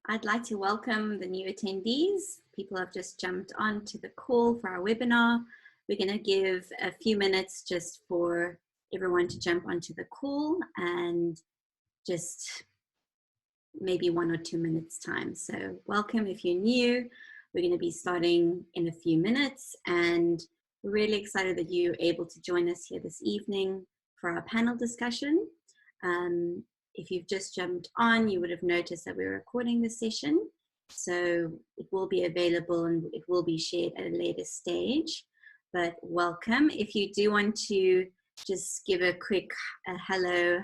I'd like to welcome the new attendees. People have just jumped onto the call for our webinar. We're going to give a few minutes just for everyone to jump onto the call and just maybe 1 or 2 minutes time. So welcome if you're new. We're going to be starting in a few minutes, and we're really excited that you're able to join us here this evening for our panel discussion. If you've just jumped on, you would have noticed that we're recording this session. So it will be available and it will be shared at a later stage. But welcome. If you do want to just give a quick hello,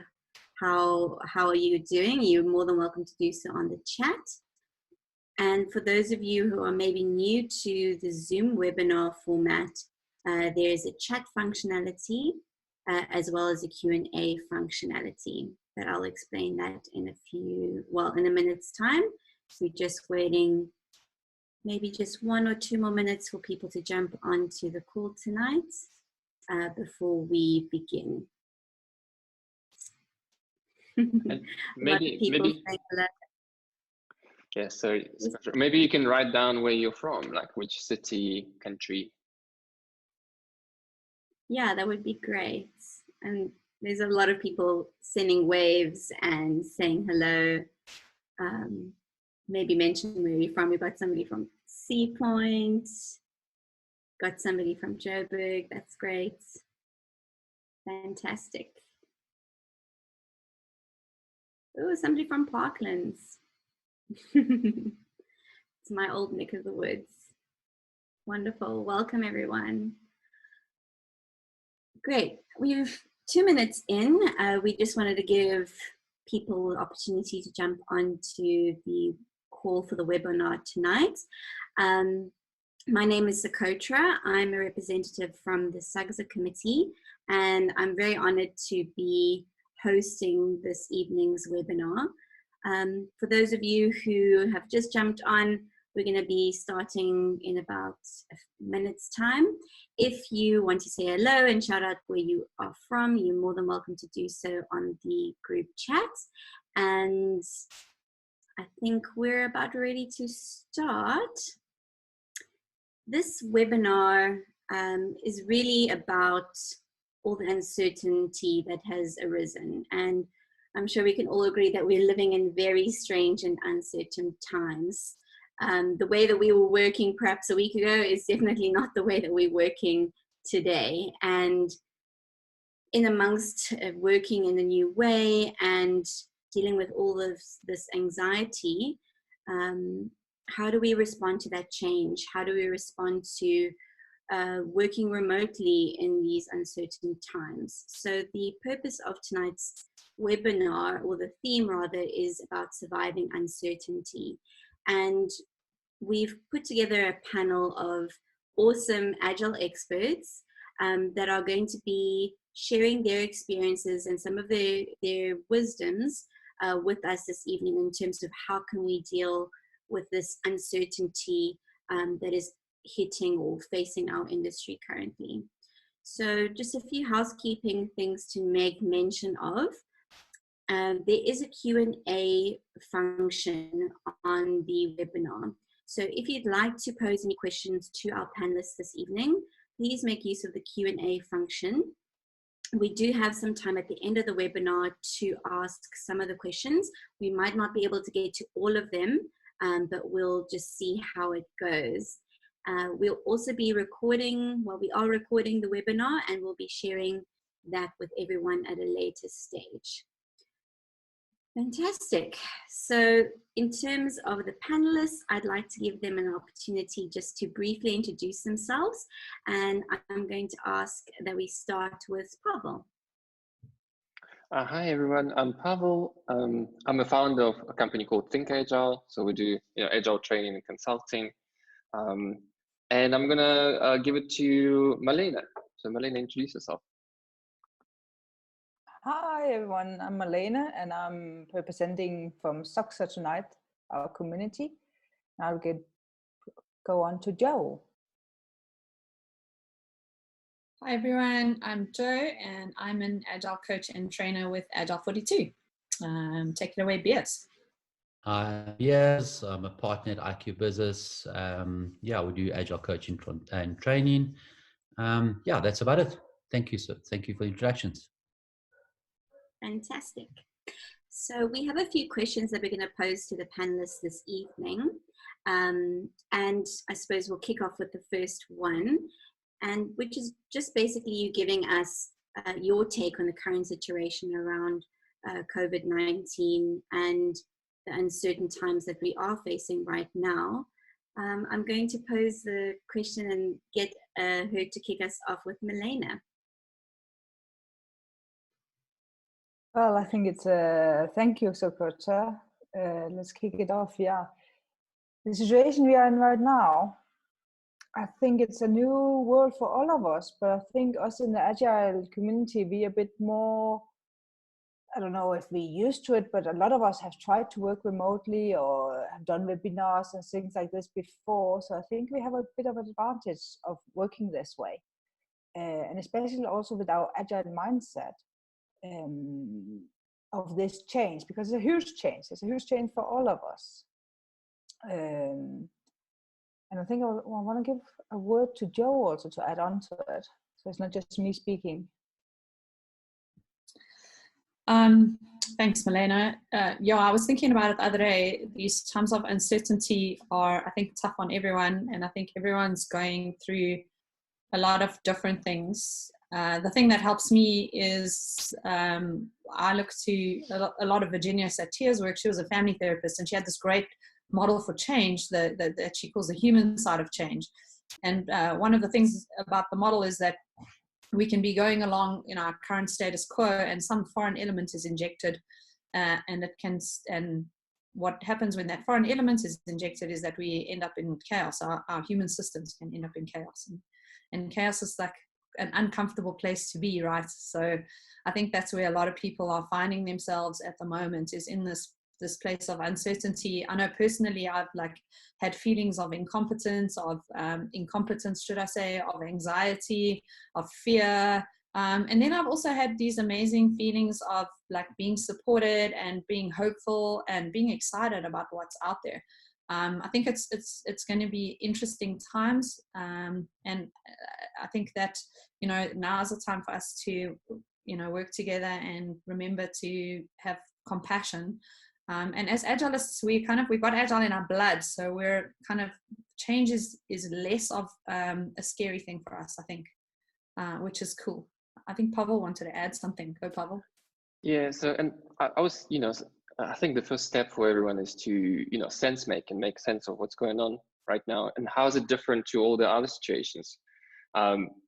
how are you doing? You're more than welcome to do so on the chat. And for those of you who are maybe new to the Zoom webinar format, there is a chat functionality as well as a Q&A functionality. But I'll explain that in a minute's time. So we're just waiting maybe just 1 or 2 more minutes for people to jump onto the call tonight before we begin. maybe yeah, so maybe you can write down where you're from, like which city, country. Yeah, that would be great. And there's a lot of people sending waves and saying hello. Maybe mention where you're from. We've got somebody from Sea Point, got somebody from Joburg. That's great. Fantastic. Oh, somebody from Parklands. It's my old neck of the woods. Wonderful. Welcome, everyone. Great. We've 2 minutes in. We just wanted to give people the opportunity to jump onto the call for the webinar tonight. My name is Socotra. I'm a representative from the SUGSA committee, and I'm very honored to be hosting this evening's webinar. For those of you who have just jumped on, we're going to be starting in about a minute's time. If you want to say hello and shout out where you are from, you're more than welcome to do so on the group chat. And I think we're about ready to start. This webinar is really about all the uncertainty that has arisen. And I'm sure we can all agree that we're living in very strange and uncertain times. The way that we were working perhaps a week ago is definitely not the way that we're working today. And in amongst working in a new way and dealing with all of this anxiety, how do we respond to that change? How do we respond to working remotely in these uncertain times? So the purpose of tonight's webinar, or the theme rather, is about surviving uncertainty. And we've put together a panel of awesome Agile experts that are going to be sharing their experiences and some of their wisdoms with us this evening in terms of how can we deal with this uncertainty that is hitting or facing our industry currently. So just a few housekeeping things to make mention of. There is a Q&A function on the webinar. So if you'd like to pose any questions to our panelists this evening, please make use of the Q&A function. We do have some time at the end of the webinar to ask some of the questions. We might not be able to get to all of them, but we'll just see how it goes. We'll also be recording, we are recording the webinar, and we'll be sharing that with everyone at a later stage. Fantastic. So in terms of the panelists, I'd like to give them an opportunity just to briefly introduce themselves. And I'm going to ask that we start with Pavel. Hi, everyone. I'm Pavel. I'm a founder of a company called Think Agile. So we do Agile training and consulting. And I'm going to give it to Malene. So Malene, introduce yourself. Hi everyone, I'm Malene and I'm representing from SUGSA tonight, our community. I'll go on to Joe. Hi everyone, I'm Jo and I'm an Agile coach and trainer with Agile 42. Take it away, Biase. Yes, I'm a partner at IQ Business. Yeah, we do agile coaching and training. Yeah, that's about it. Thank you, sir. Thank you for the introductions. Fantastic. So we have a few questions that we're going to pose to the panelists this evening. And I suppose we'll kick off with the first one, and which is just basically you giving us your take on the current situation around COVID-19 and the uncertain times that we are facing right now. I'm going to pose the question and get her to kick us off with Malene. Well, I think it's thank you, Socotra. Let's kick it off. Yeah, the situation we are in right now, I think it's a new world for all of us, but I think us in the Agile community, we are a bit more, I don't know if we're used to it, but a lot of us have tried to work remotely or have done webinars and things like this before. So I think we have a bit of an advantage of working this way. And especially also with our Agile mindset of this change, because it's a huge change. It's a huge change for all of us. And I think I want to give a word to Joe also to add on to it. So it's not just me speaking. Thanks, Malene. Yeah, I was thinking about it the other day. These times of uncertainty are, I think, tough on everyone. And I think everyone's going through a lot of different things. The thing that helps me is I look to a lot of Virginia Satir's work. She was a family therapist, and she had this great model for change that she calls the human side of change. And one of the things about the model is that we can be going along in our current status quo, and some foreign element is injected, and what happens when that foreign element is injected is that we end up in chaos. Our human systems can end up in chaos, and chaos is like an uncomfortable place to be, right? So I think that's where a lot of people are finding themselves at the moment, is in this place of uncertainty. I know personally I've had feelings of incompetence, of should I say, of anxiety, of fear, and then I've also had these amazing feelings of being supported and being hopeful and being excited about what's out there. I think it's going to be interesting times, and I think that now is the time for us to work together and remember to have compassion. And as Agilists, we've got Agile in our blood, so we're change is less of a scary thing for us, I think, which is cool. I think Pavel wanted to add something. Go, Pavel. Yeah. So, and I was, I think the first step for everyone is to, sense make and make sense of what's going on right now, and how is it different to all the other situations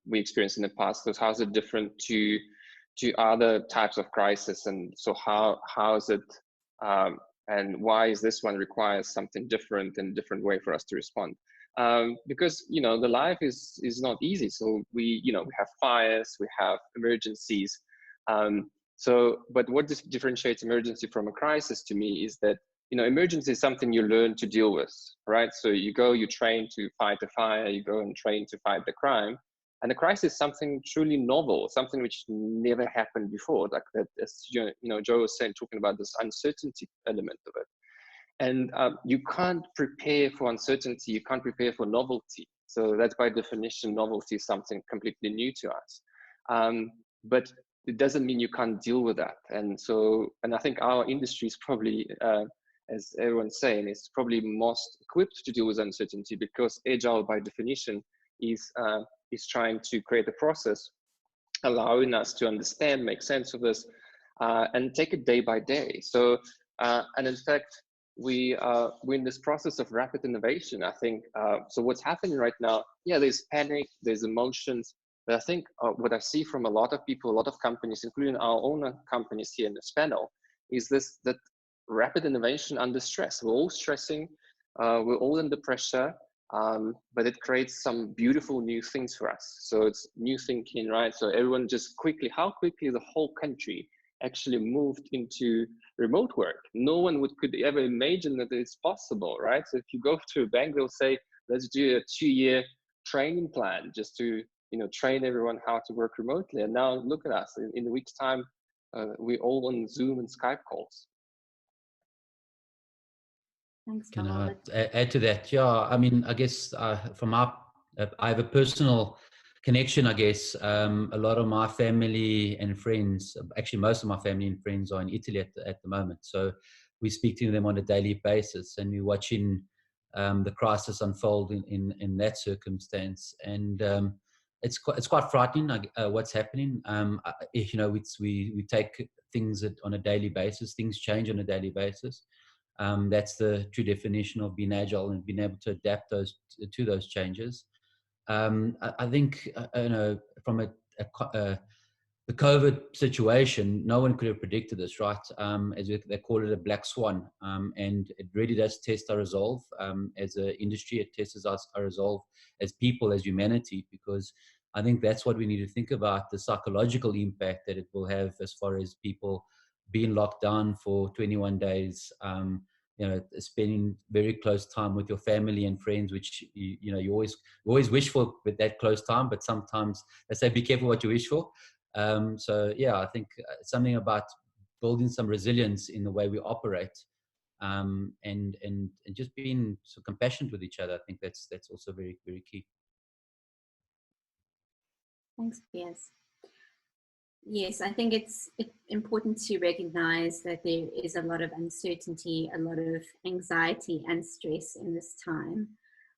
we experienced in the past. So how is it different to other types of crisis, and so how is it? And why is this one requires something different and different way for us to respond? Because the life is not easy. So we have fires, we have emergencies. But what differentiates emergency from a crisis to me is that emergency is something you learn to deal with, right? So you train to fight a fire, you go and train to fight the crime. And the crisis is something truly novel, something which never happened before, like that, as Joe was saying, talking about this uncertainty element of it. And you can't prepare for uncertainty, you can't prepare for novelty. So that's by definition, novelty is something completely new to us. But it doesn't mean you can't deal with that. And I think our industry is probably, as everyone's saying, is probably most equipped to deal with uncertainty, because Agile by definition is trying to create a process allowing us to understand, make sense of this, and take it day by day. So, and in fact, we're in this process of rapid innovation, I think. So what's happening right now, there's panic, there's emotions, but I think what I see from a lot of people, a lot of companies, including our own companies here in this panel, is that rapid innovation under stress. We're all stressing, we're all under pressure, but it creates some beautiful new things for us. So it's new thinking, right? So everyone just how quickly the whole country actually moved into remote work. No one could ever imagine that it's possible, right? So if you go to a bank, they'll say, let's do a 2-year training plan just to train everyone how to work remotely. And now look at us, in a week's time, we're all on Zoom and Skype calls. Thanks, Can Pavel. I add to that? Yeah, I mean, I guess from our, I have a personal connection, I guess. A lot of my family and friends, actually most of my family and friends are in Italy at the moment. So we speak to them on a daily basis, and we're watching the crisis unfold in that circumstance. And it's quite frightening what's happening. You know, we take things on a daily basis. Things change on a daily basis. That's the true definition of being agile and being able to adapt to those changes. I think you know, from the COVID situation, no one could have predicted this, right? As they call it, a black swan, and it really does test our resolve as an industry. It tests our resolve as people, as humanity, because I think that's what we need to think about, the psychological impact that it will have as far as people being locked down for 21 days, you know, spending very close time with your family and friends, which you know, you always wish for with that close time, but sometimes they say be careful what you wish for. So yeah, I think something about building some resilience in the way we operate, and just being so compassionate with each other. I think that's also very, very key. Thanks, Piers. Yes, I think it's important to recognize that there is a lot of uncertainty, a lot of anxiety and stress in this time.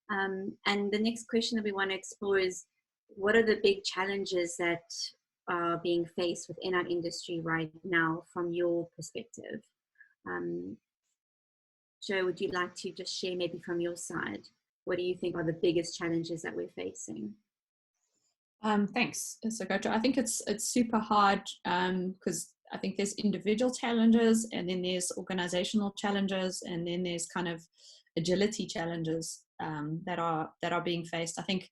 And the next question that we want to explore is, what are the big challenges that are being faced within our industry right now from your perspective? Jo, would you like to just share maybe from your side? What do you think are the biggest challenges that we're facing? Thanks, Socotra. I think it's super hard because I think there's individual challenges, and then there's organizational challenges, and then there's kind of agility challenges that are being faced. I think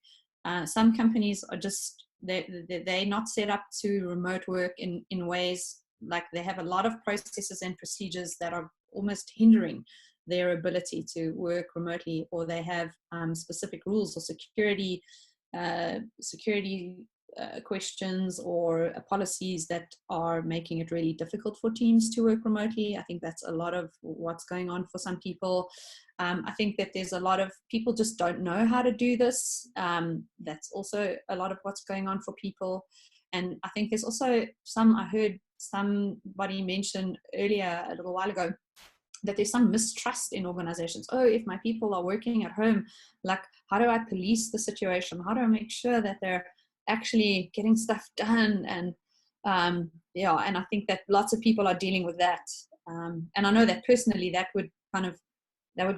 some companies are just they're not set up to remote work in ways, like they have a lot of processes and procedures that are almost hindering their ability to work remotely, or they have specific rules or security questions or policies that are making it really difficult for teams to work remotely. I think that's a lot of what's going on for some people. I think that there's a lot of people just don't know how to do this. That's also a lot of what's going on for people. And I think there's also I heard somebody mention earlier a little while ago that there's some mistrust in organizations. Oh, if my people are working at home, like, how do I police the situation? How do I make sure that they're actually getting stuff done? And yeah, and I think that lots of people are dealing with that. And I know that personally, that would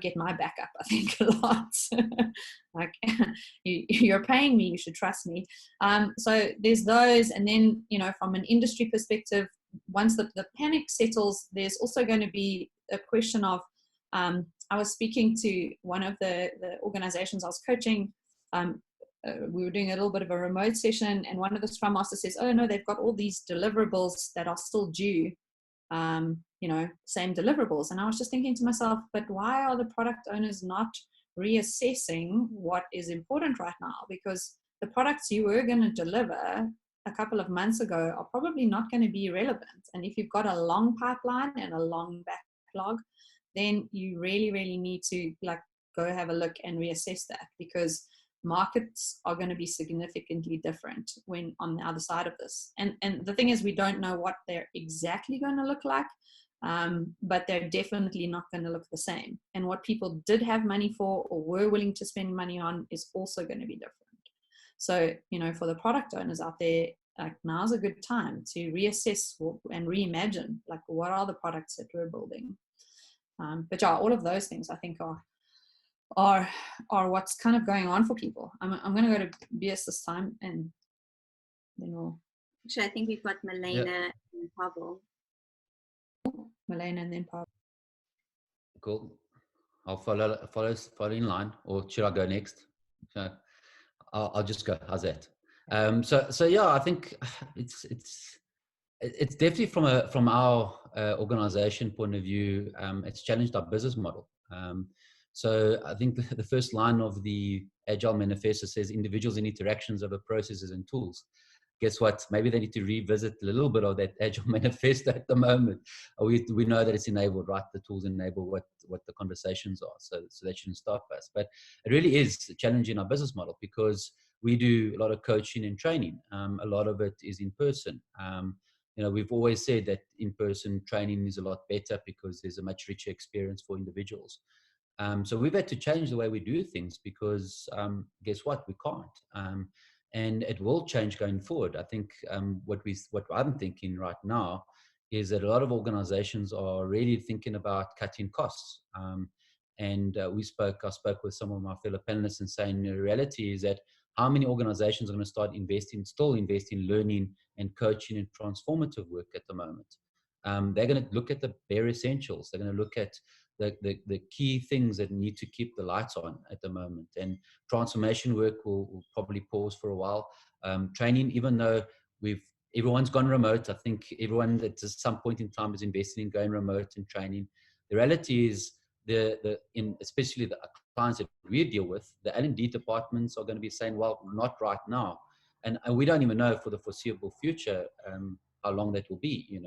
get my back up, I think, a lot. Like, you're paying me, you should trust me. So there's those. And then, you know, from an industry perspective, once the panic settles, there's also going to be a question of, I was speaking to one of the organizations I was coaching. We were doing a little bit of a remote session, and one of the Scrum Masters says, oh no, they've got all these deliverables that are still due, you know, same deliverables. And I was just thinking to myself, but why are the product owners not reassessing what is important right now? Because the products you were going to deliver a couple of months ago are probably not going to be relevant. And if you've got a long pipeline and a long backlog, then you really, really need to go have a look and reassess that, because markets are going to be significantly different when on the other side of this. And the thing is, we don't know what they're exactly going to look like, but they're definitely not going to look the same. And what people did have money for or were willing to spend money on is also going to be different. So, you know, for the product owners out there, like, now's a good time to reassess and reimagine, like, what are the products that we're building. But yeah, all of those things I think are what's kind of going on for people. I'm going to go to Biase this time, and then we'll. Actually, I think we've got Malene and Pavel. Malene and then Pavel. Cool. I'll follow in line, or should I go next? So I'll just go. How's that? So yeah, I think it's definitely from our organization point of view, it's challenged our business model. So I think the first line of the Agile Manifesto says individuals and interactions over processes and tools. guess what? Maybe they need to revisit a little bit of that Agile manifesto at the moment. We know that it's enabled, right? The tools enable what the conversations are. So that shouldn't stop us. But it really is challenging our business model, because we do a lot of coaching and training. A lot of it is in person. We've always said that in-person training is a lot better because there's a much richer experience for individuals. So we've had to change the way we do things because guess what? We can't. And it will change going forward. I think what I'm thinking right now is that a lot of organizations are really thinking about cutting costs. I spoke with some of my fellow panelists and saying the reality is that how many organizations are going to start still invest in learning and coaching and transformative work at the moment? They're going to look at the bare essentials. They're going to look at the key things that need to keep the lights on at the moment. And transformation work will probably pause for a while. Training, even though everyone's gone remote, I think everyone at some point in time is investing in going remote and training. The reality is especially the clients that we deal with, the L&D departments are going to be saying, well, not right now. And we don't even know for the foreseeable future how long that will be,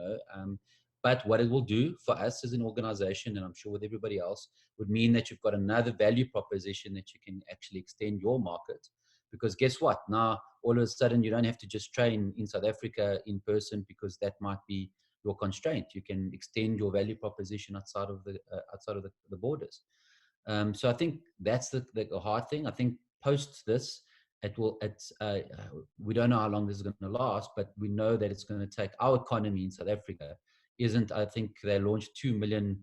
But what it will do for us as an organization, and I'm sure with everybody else, would mean that you've got another value proposition that you can actually extend your market. Because guess what? Now, all of a sudden, you don't have to just train in South Africa in person because that might be your constraint. You can extend your value proposition outside of the borders. So I think that's the hard thing. I think post this, we don't know how long this is going to last, but we know that it's going to take our economy in South Africa. I think they launched $2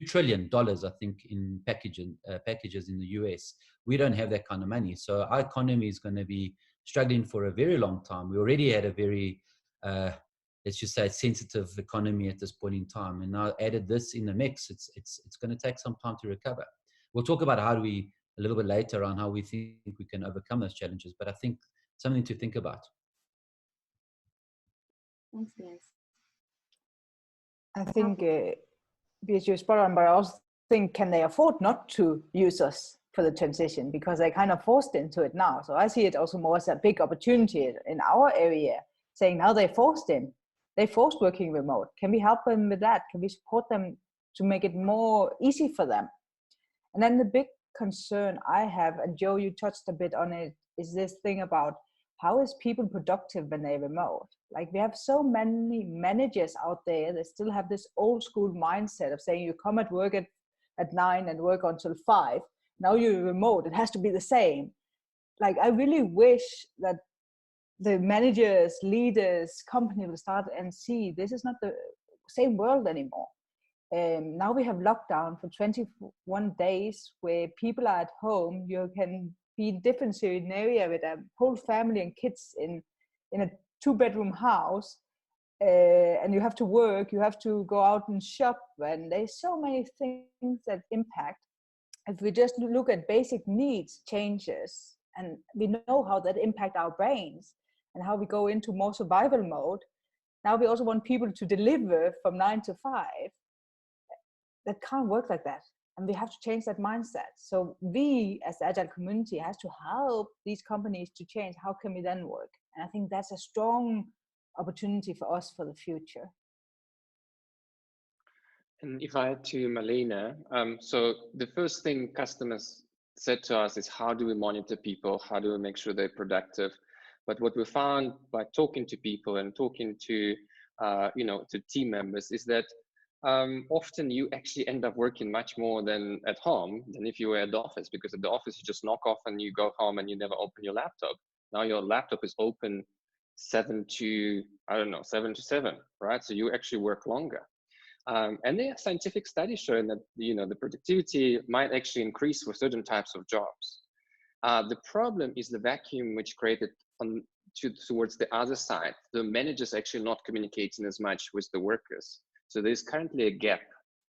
trillion, I think, in packages in the US. We don't have that kind of money. So our economy is going to be struggling for a very long time. We already had a very, let's just say, sensitive economy at this point in time. And now added this in the mix, it's going to take some time to recover. We'll talk about a little bit later on how we think we can overcome those challenges, but I think something to think about. Thanks, guys. I think because you're spot on, but I also think, can they afford not to use us for the transition, because they're kind of forced into it now. So I see it also more as a big opportunity in our area, saying now they're forced working remote. Can we help them with that? Can we support them to make it more easy for them? And then the big concern I have, and Joe, you touched a bit on it, is this thing about how is people productive when they're remote? Like, we have so many managers out there that still have this old school mindset of saying you come at work at 9 and work until 5. Now you're remote, it has to be the same. Like, I really wish that the managers, leaders, company will start and see this is not the same world anymore. Now we have lockdown for 21 days where people are at home. You can be in different scenario with a whole family and kids in a 2-bedroom house, and you have to work, you have to go out and shop, and there's so many things that impact. If we just look at basic needs changes, and we know how that impact our brains and how we go into more survival mode. Now we also want people to deliver from 9 to 5. That can't work like that. And we have to change that mindset. So we, as the Agile community, has to help these companies to change. How can we then work? And I think that's a strong opportunity for us for the future. And if I add to Malene, so the first thing customers said to us is, how do we monitor people? How do we make sure they're productive? But what we found by talking to people and talking to, to team members is that often you actually end up working much more than at home than if you were at the office, because at the office you just knock off and you go home and you never open your laptop. Now your laptop is open 7 to 7, right? So you actually work longer. And there are scientific studies showing that the productivity might actually increase for certain types of jobs. The problem is the vacuum which created towards the other side. The managers actually not communicating as much with the workers. So there's currently a gap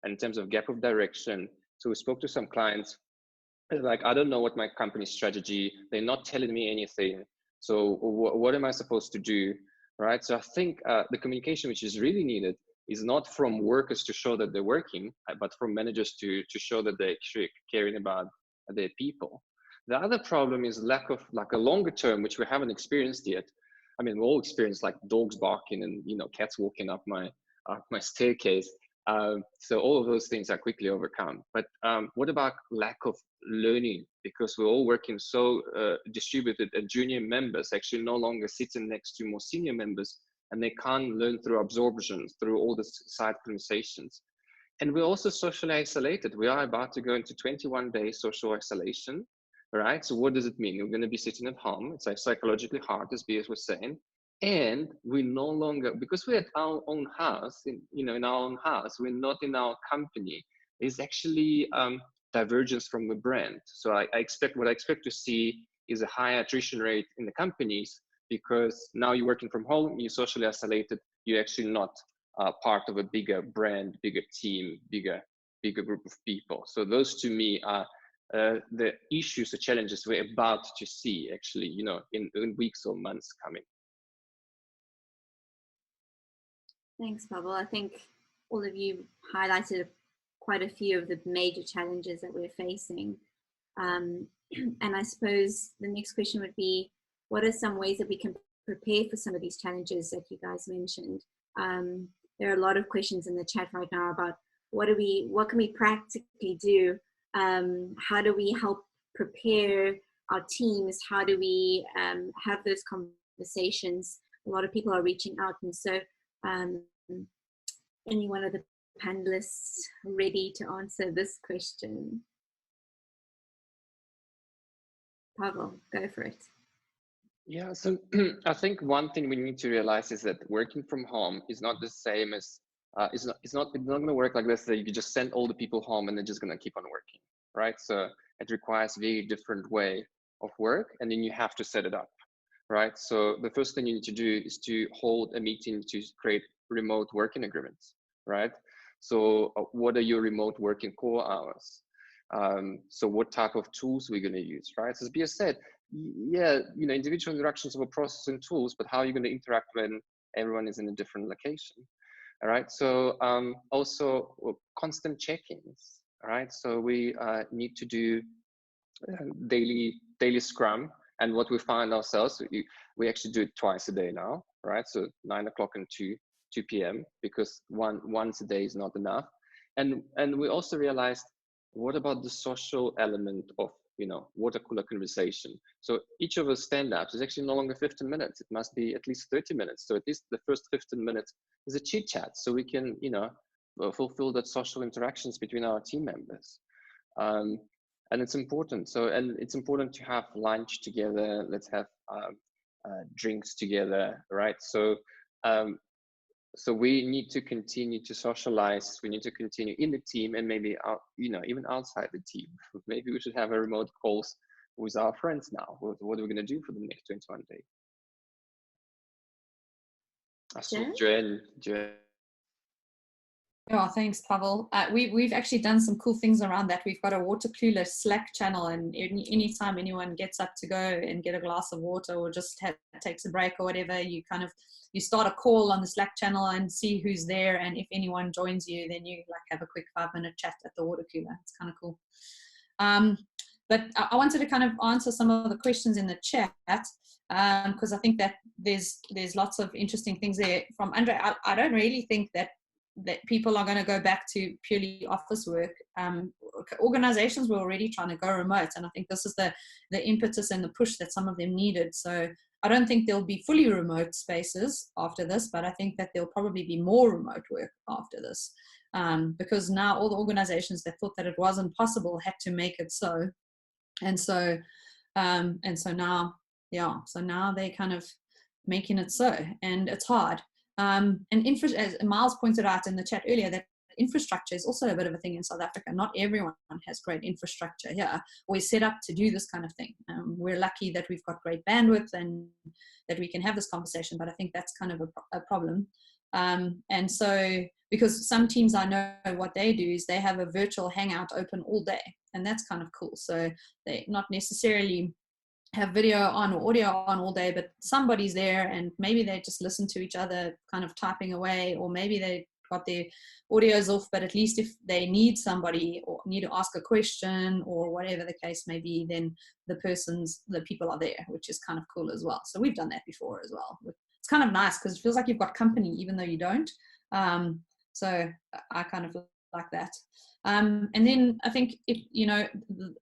in terms of gap of direction. So we spoke to some clients, like, I don't know what my company's strategy, they're not telling me anything. So what am I supposed to do, right? So I think the communication which is really needed is not from workers to show that they're working, but from managers to show that they're actually caring about their people. The other problem is lack of like a longer term, which we haven't experienced yet, I mean, we all experience like dogs barking and, you know, cats walking up my staircase. So all of those things are quickly overcome. But what about lack of learning? Because we're all working so distributed, and junior members actually no longer sitting next to more senior members, and they can't learn through absorption, through all the side conversations. And we're also socially isolated. We are about to go into 21 days social isolation, right? So what does it mean? We're going to be sitting at home. It's like psychologically hard, as Biase was saying. And we no longer, because we're at our own house, in our own house, we're not in our company. There's actually divergence from the brand. So what I expect to see is a higher attrition rate in the companies, because now you're working from home, you're socially isolated, you're actually not part of a bigger brand, bigger team, bigger group of people. So those to me are the issues, the challenges we're about to see actually, you know, in weeks or months coming. Thanks, Pavel. I think all of you highlighted quite a few of the major challenges that we're facing. And I suppose the next question would be, what are some ways that we can prepare for some of these challenges that you guys mentioned? There are a lot of questions in the chat right now about what can we practically do? How do we help prepare our teams? How do we have those conversations? A lot of people are reaching out, and so any one of the panelists ready to answer this question? Pavel, go for it. Yeah, so I think one thing we need to realize is that working from home is not the same as it's not going to work like this, that you can just send all the people home and they're just going to keep on working, right? So it requires a very different way of work, and then you have to set it up, right? So the first thing you need to do is to hold a meeting to create remote working agreements, right? So what are your remote working core hours? So what type of tools we're going to use, right? So as Biase said, yeah, you know, individual interactions of a process and tools, but how are you going to interact when everyone is in a different location? All right. So also constant check-ins. All right. So we need to do daily scrum, and what we find ourselves, we actually do it twice a day now, right? So 9 o'clock and 2 p.m. because once a day is not enough, and we also realized, what about the social element of, you know, water cooler conversation? So each of us stand-ups is actually no longer 15 minutes. It must be at least 30 minutes. So at least the first 15 minutes is a chit chat, so we can, you know, fulfill that social interactions between our team members. And it's important. So, and it's important to have lunch together. Let's have drinks together, right? So, so we need to continue to socialize. We need to continue in the team, and maybe out, you know, even outside the team. Maybe we should have a remote calls with our friends now. What are we going to do for the next 21 days? I saw Joanne. Oh, thanks, Pavel. We've actually done some cool things around that. We've got a water cooler Slack channel, and anytime anyone gets up to go and get a glass of water or just takes a break or whatever, you start a call on the Slack channel and see who's there, and if anyone joins you, then you like have a quick 5-minute chat at the water cooler. It's kind of cool. But I wanted to kind of answer some of the questions in the chat, because I think that there's lots of interesting things there. From Andre, I don't really think that people are going to go back to purely office work. Organizations were already trying to go remote, and I think this is the impetus and the push that some of them needed. So I don't think there'll be fully remote spaces after this, but I think that there'll probably be more remote work after this, because now all the organizations that thought that it wasn't possible had to make it so. And so now, yeah, so now they're kind of making it so, and it's hard. And as Miles pointed out in the chat earlier, that infrastructure is also a bit of a thing in South Africa. Not everyone has great infrastructure here. We're set up to do this kind of thing. We're lucky that we've got great bandwidth and that we can have this conversation, but I think that's kind of a problem. And so, because some teams I know what they do is they have a virtual hangout open all day, and that's kind of cool. So they not necessarily have video on or audio on all day, but somebody's there, and maybe they just listen to each other kind of typing away, or maybe they got their audios off, but at least if they need somebody or need to ask a question or whatever the case may be, then the people are there, which is kind of cool as well. So we've done that before as well. It's kind of nice because it feels like you've got company even though you don't. So I kind of like that. And then I think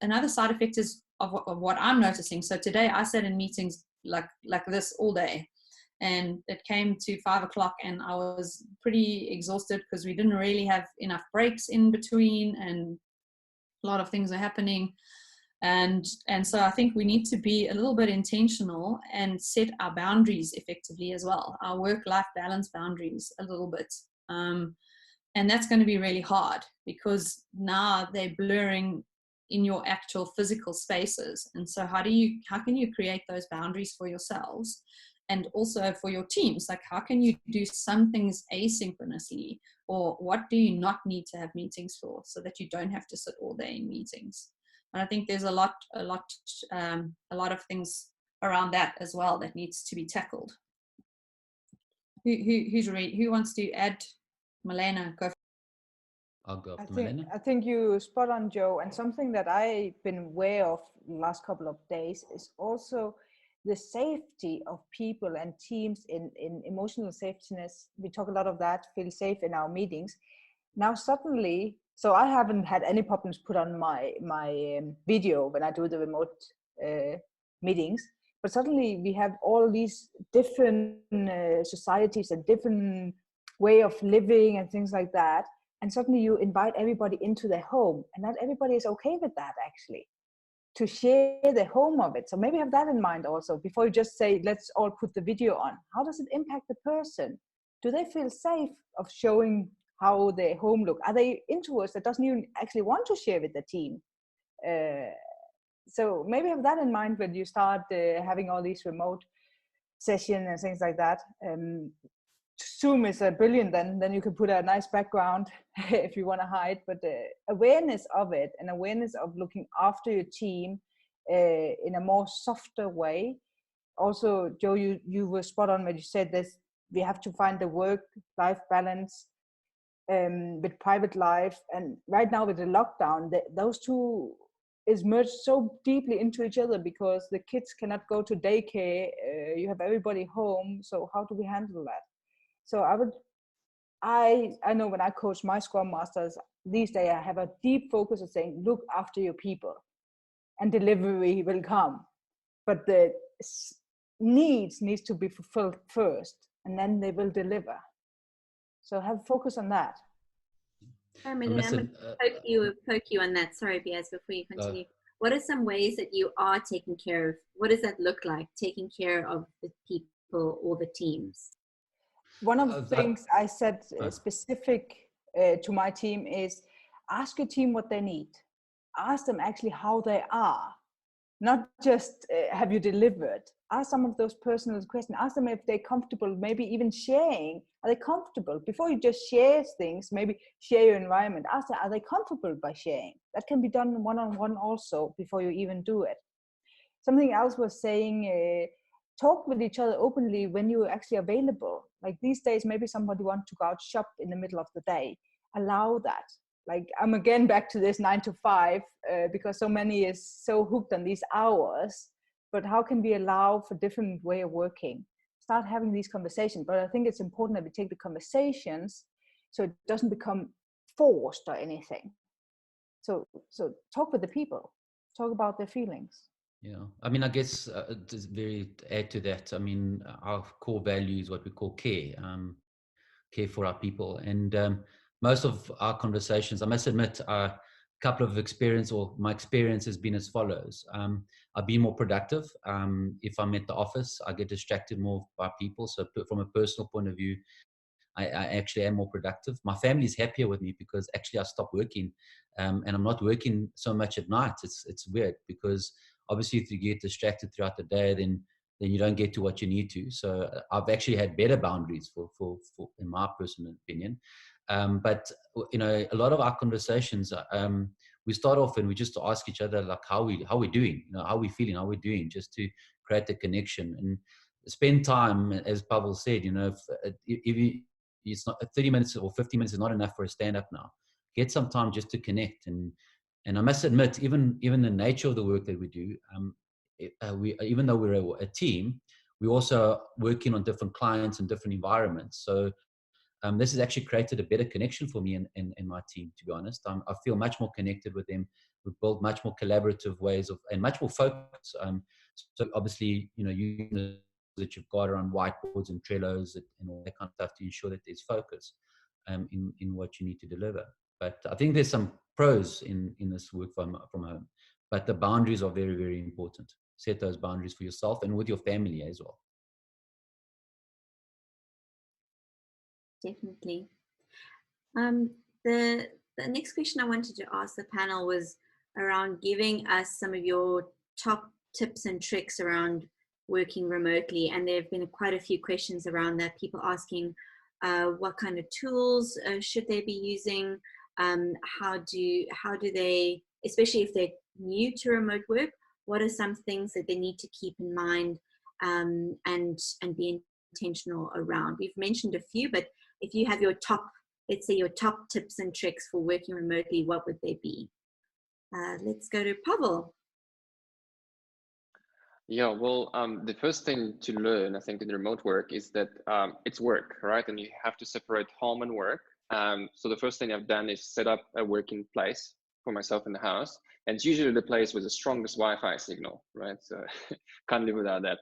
another side effect is of what I'm noticing. So today I sat in meetings like this all day, and it came to 5 o'clock and I was pretty exhausted because we didn't really have enough breaks in between and a lot of things are happening. And so I think we need to be a little bit intentional and set our boundaries effectively as well, our work-life balance boundaries a little bit. And that's going to be really hard because now they're blurring in your actual physical spaces. And so how can you create those boundaries for yourselves and also for your teams? Like, how can you do some things asynchronously, or what do you not need to have meetings for so that you don't have to sit all day in meetings? And I think there's a lot of things around that as well that needs to be tackled. Who wants to add? Malene, go. I'll go after Malene. I think you spot on, Joe. And something that I've been aware of the last couple of days is also the safety of people and teams in emotional safetyness. We talk a lot of that, feel safe in our meetings. Now suddenly, so I haven't had any problems put on my video when I do the remote meetings, but suddenly we have all these different societies and different way of living and things like that. And suddenly you invite everybody into their home, and not everybody is okay with that actually, to share the home of it. So maybe have that in mind also before you just say, let's all put the video on. How does it impact the person? Do they feel safe of showing how their home look? Are they introverts that doesn't even actually want to share with the team? So maybe have that in mind when you start having all these remote sessions and things like that. Zoom is brilliant, then you can put a nice background if you want to hide, but awareness of it and awareness of looking after your team in a more softer way. Also, Joe, you were spot on when you said this, we have to find the work-life balance with private life. And right now with the lockdown, those two is merged so deeply into each other because the kids cannot go to daycare, you have everybody home, so how do we handle that? So I know when I coach my Scrum Masters these days, I have a deep focus of saying, look after your people and delivery will come. But the needs to be fulfilled first, and then they will deliver. So have focus on that. I'm going to poke you on that. Sorry, Biase, before you continue. What are some ways that you are taking care of, what does that look like, taking care of the people or the teams? One of the things I said specific to my team is ask your team what they need. Ask them actually how they are, not just have you delivered. Ask some of those personal questions. Ask them if they're comfortable, maybe even sharing. Are they comfortable? Before you just share things, maybe share your environment. Ask them, are they comfortable by sharing? That can be done one-on-one also before you even do it. Something else was saying, talk with each other openly when you're actually available. Like these days, maybe somebody wants to go out shop in the middle of the day. Allow that. Like I'm again back to this 9 to 5 because so many is so hooked on these hours. But how can we allow for different way of working? Start having these conversations. But I think it's important that we take the conversations so it doesn't become forced or anything. So talk with the people. Talk about their feelings. Yeah, I mean, I guess just very to add to that, I mean, our core value is what we call care, care for our people. And most of our conversations, I must admit, a couple of experience, or my experience has been as follows. I'll be more productive. If I'm at the office, I get distracted more by people. So from a personal point of view, I actually am more productive. My family is happier with me because actually I stopped working and I'm not working so much at night. It's weird because obviously if you get distracted throughout the day, then you don't get to what you need to. So I've actually had better boundaries for in my personal opinion. But you know, a lot of our conversations, we start off and we just ask each other like how we doing, you know, how we feeling, how we doing, just to create the connection and spend time, as Pavel said, you know, if it's not 30 minutes or 50 minutes is not enough for a stand-up now. Get some time just to connect. And I must admit, even the nature of the work that we do, even though we're a team, we're also working on different clients and different environments. So this has actually created a better connection for me and my team, to be honest. I feel much more connected with them. We've built much more collaborative ways and much more focus. So obviously, you that you've got around whiteboards and Trellos and all that kind of stuff to ensure that there's focus in what you need to deliver. But I think there's some pros in this work from home. But the boundaries are very, very important. Set those boundaries for yourself and with your family as well. Definitely. The next question I wanted to ask the panel was around giving us some of your top tips and tricks around working remotely, and there have been quite a few questions around that, people asking what kind of tools should they be using, how do they, especially if they're new to remote work, what are some things that they need to keep in mind and be intentional around. We've mentioned a few, but if you have your top, let's say your top tips and tricks for working remotely, what would they be? Let's go to Pavel. Yeah, well, the first thing to learn, I think, in remote work is that it's work, right? And you have to separate home and work. So the first thing I've done is set up a working place for myself in the house. And it's usually the place with the strongest Wi-Fi signal, right? So can't live without that.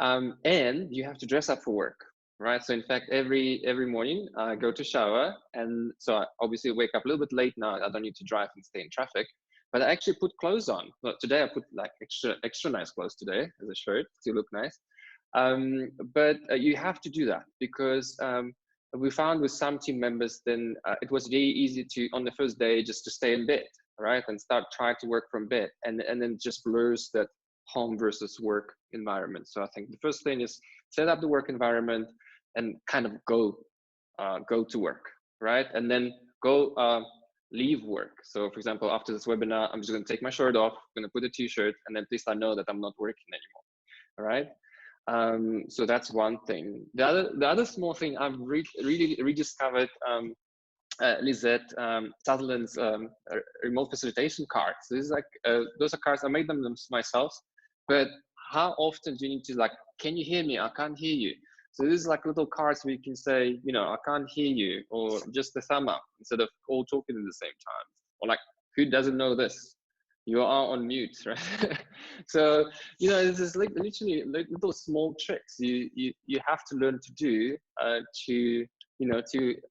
And you have to dress up for work, right? So in fact, every morning I go to shower. And so I obviously wake up a little bit late now. I don't need to drive and stay in traffic. But I actually put clothes on. Well, today I put like extra nice clothes today as a shirt to look nice. But you have to do that because we found with some team members, then it was very easy to, on the first day, just to stay in bed, right? And start trying to work from bed. And then just blurs that home versus work environment. So I think the first thing is set up the work environment and kind of go to work, right? And then go leave work. So for example, after this webinar, I'm just going to take my shirt off, I'm going to put a t-shirt, and then at least I know that I'm not working anymore. All right. So that's one thing. The other small thing I've really rediscovered Lisette Sutherland's remote facilitation cards. So this is like those are cards, I made them myself, but how often do you need to, like, can you hear me? I can't hear you. So this is like little cards where you can say, I can't hear you, or just a thumb up instead of all talking at the same time. Or like, who doesn't know this? You are on mute, right? So, it's just like literally like little small tricks you have to learn to do to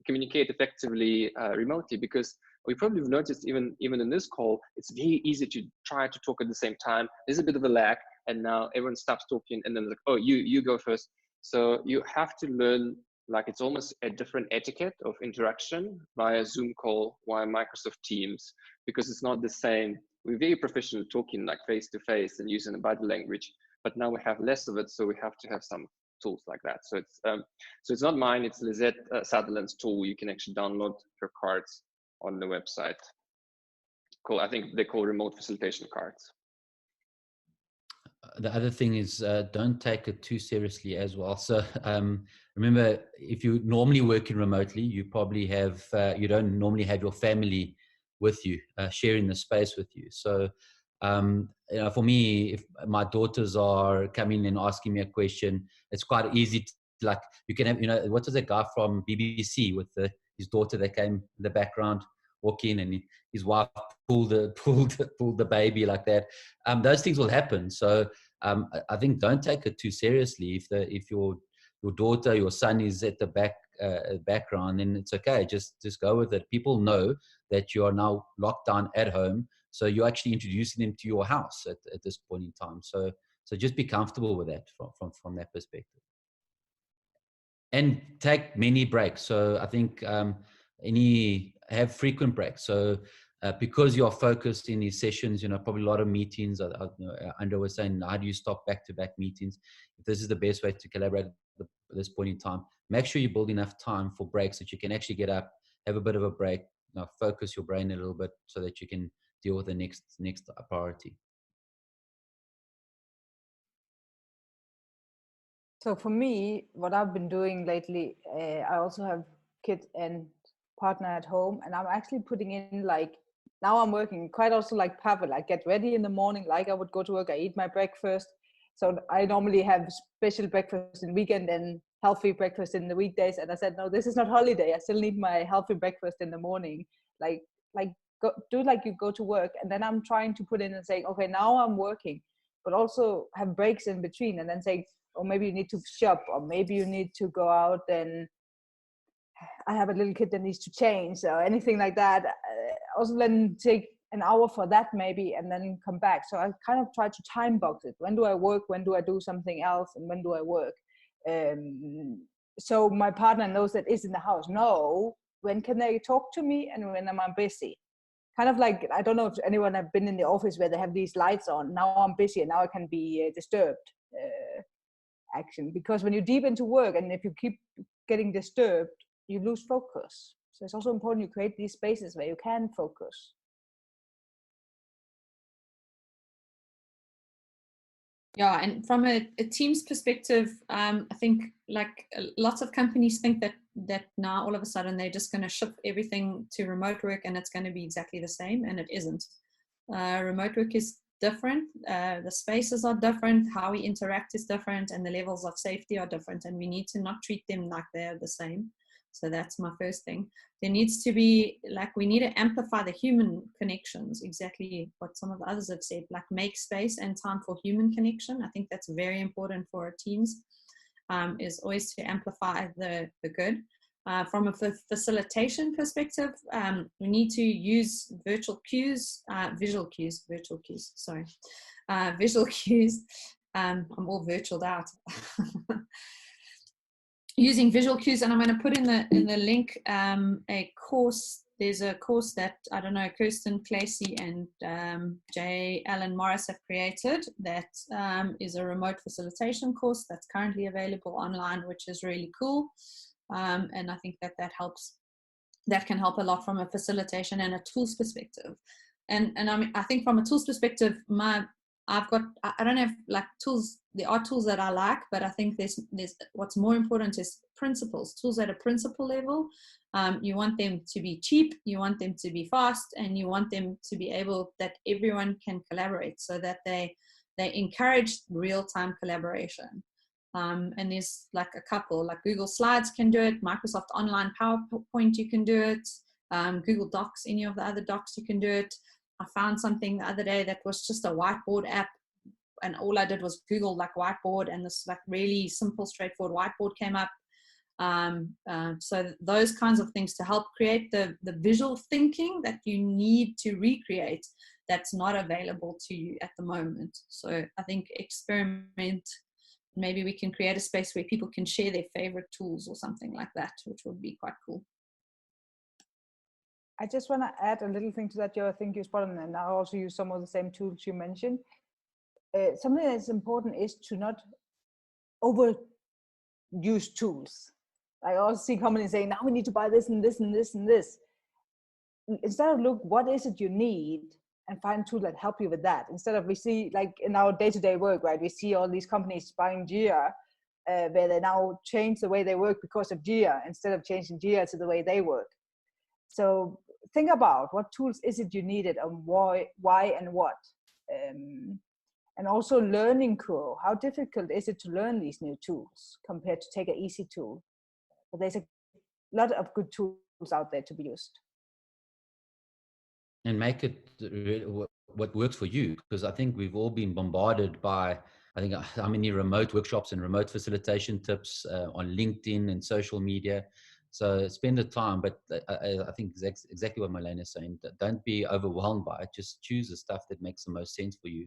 communicate effectively remotely, because we probably have noticed even in this call, it's very easy to try to talk at the same time. There's a bit of a lag, and now everyone stops talking, and then like, oh, you go first. So you have to learn, like, it's almost a different etiquette of interaction via Zoom call, via Microsoft Teams, because it's not the same. We're very professional talking like face to face and using the body language, but now we have less of it, so we have to have some tools like that. So it's not mine, it's Lisette Sutherland's tool. You can actually download her cards on the website. Cool. I think they call remote facilitation cards. The other thing is don't take it too seriously as well. So remember, if you're normally working remotely, you probably have, you don't normally have your family with you, sharing the space with you. So for me, if my daughters are coming and asking me a question, it's quite easy to, like, you can have, what was that guy from BBC with his daughter that came in the background, walk in, and his wife pulled the baby like that. Those things will happen. So I think don't take it too seriously. If your daughter, your son is at the background, then it's okay. Just go with it. People know that you are now locked down at home, so you're actually introducing them to your house at this point in time. So just be comfortable with that from that perspective, and take many breaks. So I think have frequent breaks. So because you are focused in these sessions, probably a lot of meetings. Andrea was saying, how do you stop back-to-back meetings? If this is the best way to collaborate at this point in time, make sure you build enough time for breaks that you can actually get up, have a bit of a break, focus your brain a little bit so that you can deal with the next priority. So for me, what I've been doing lately, I also have kid and partner at home, and I'm actually putting in, like, now I'm working quite also like Pavel. I get ready in the morning like I would go to work. I eat my breakfast. So I normally have special breakfast in weekend and healthy breakfast in the weekdays. And I said, no, this is not holiday. I still need my healthy breakfast in the morning. Like do like you go to work. And then I'm trying to put in and saying, okay, now I'm working, but also have breaks in between, and then say, or maybe you need to shop, or maybe you need to go out, and I have a little kid that needs to change, or anything like that. Also then take an hour for that maybe, and then come back. So I kind of try to time box it. When do I work? When do I do something else? And when do I work? So my partner knows that is in the house. No, when can they talk to me and when am I busy? Kind of like, I don't know if anyone have been in the office where they have these lights on. Now I'm busy and now I can be disturbed action. Because when you're deep into work and if you keep getting disturbed, you lose focus. So it's also important you create these spaces where you can focus. Yeah, and from a team's perspective, I think like lots of companies think that now all of a sudden they're just going to ship everything to remote work and it's going to be exactly the same, and it isn't. Remote work is different, the spaces are different, how we interact is different, and the levels of safety are different, and we need to not treat them like they're the same. So that's my first thing. There needs to be, like, we need to amplify the human connections, exactly what some of the others have said, like make space and time for human connection. I think that's very important for our teams, is always to amplify the good. From a facilitation perspective, we need to use visual cues. I'm all virtualed out. Using visual cues, and I'm going to put in the link a course. There's a course that, I don't know, Kirsten Coetzee and J. Alan Morris have created that is a remote facilitation course that's currently available online, which is really cool. And I think that helps. That can help a lot from a facilitation and a tools perspective. And I mean, I think from a tools perspective, I don't have like tools. There are tools that I like, but I think there's what's more important is principles, tools at a principle level. You want them to be cheap, you want them to be fast, and you want them to be able that everyone can collaborate, so that they encourage real-time collaboration. And there's like a couple, like Google Slides can do it, Microsoft Online PowerPoint you can do it, Google Docs, any of the other docs you can do it. I found something the other day that was just a whiteboard app, and all I did was Google like whiteboard, and this like really simple, straightforward whiteboard came up. So those kinds of things to help create the visual thinking that you need to recreate that's not available to you at the moment. So I think experiment. Maybe we can create a space where people can share their favorite tools or something like that, which would be quite cool. I just want to add a little thing to that, Joe. I think you spot on, and I also use some of the same tools you mentioned. Something that's important is to not overuse tools. I also see companies saying, now we need to buy this and this and this and this. Instead of look, what is it you need, and find tools that help you with that. Instead of, we see like in our day-to-day work, right? We see all these companies buying Jira, where they now change the way they work because of Jira, instead of changing Jira to the way they work. So think about what tools is it you needed, and why and what. And also learning curve. How difficult is it to learn these new tools compared to take an easy tool? But there's a lot of good tools out there to be used. And make it really what works for you, because I think we've all been bombarded by, I think, how many remote workshops and remote facilitation tips on LinkedIn and social media. So spend the time, but I think exactly what Malene is saying. Don't be overwhelmed by it. Just choose the stuff that makes the most sense for you,